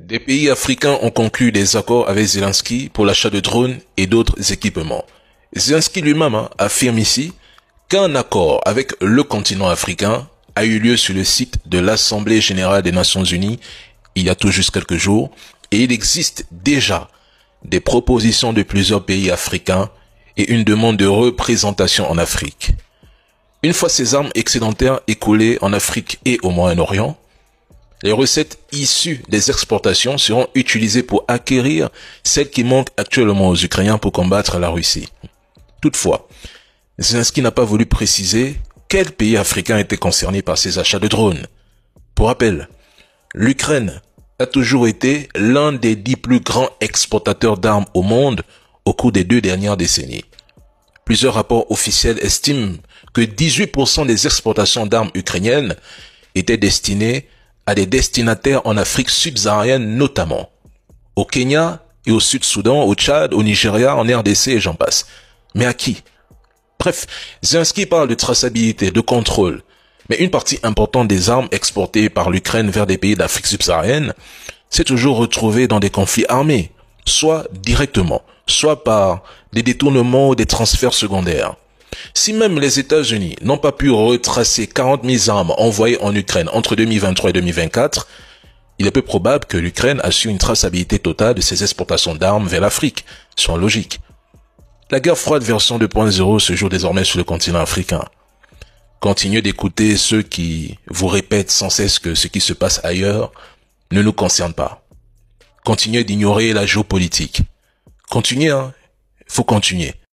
Des pays africains ont conclu des accords avec Zelensky pour l'achat de drones et d'autres équipements. Zelensky lui-même affirme ici qu'un accord avec le continent africain a eu lieu sur le site de l'Assemblée générale des Nations Unies il y a tout juste quelques jours et il existe déjà des propositions de plusieurs pays africains et une demande de représentation en Afrique. Une fois ces armes excédentaires écoulées en Afrique et au Moyen-Orient, les recettes issues des exportations seront utilisées pour acquérir celles qui manquent actuellement aux Ukrainiens pour combattre la Russie. Toutefois, Zelensky n'a pas voulu préciser quel pays africain était concerné par ces achats de drones. Pour rappel, l'Ukraine a toujours été l'un des 10 plus grands exportateurs d'armes au monde au cours des 2 dernières décennies. Plusieurs rapports officiels estiment que 18% des exportations d'armes ukrainiennes étaient destinées à des destinataires en Afrique subsaharienne notamment, au Kenya et au Sud-Soudan, au Tchad, au Nigeria, en RDC et j'en passe. Mais à qui? Bref, Zelensky parle de traçabilité, de contrôle, mais une partie importante des armes exportées par l'Ukraine vers des pays d'Afrique subsaharienne s'est toujours retrouvée dans des conflits armés, soit directement, soit par des détournements ou des transferts secondaires. Si même les États-Unis n'ont pas pu retracer 40 000 armes envoyées en Ukraine entre 2023 et 2024, il est peu probable que l'Ukraine assure une traçabilité totale de ses exportations d'armes vers l'Afrique, sans logique. La guerre froide version 2.0 se joue désormais sur le continent africain. Continuez d'écouter ceux qui vous répètent sans cesse que ce qui se passe ailleurs ne nous concerne pas. Continuez d'ignorer la géopolitique. Continuez, faut continuer.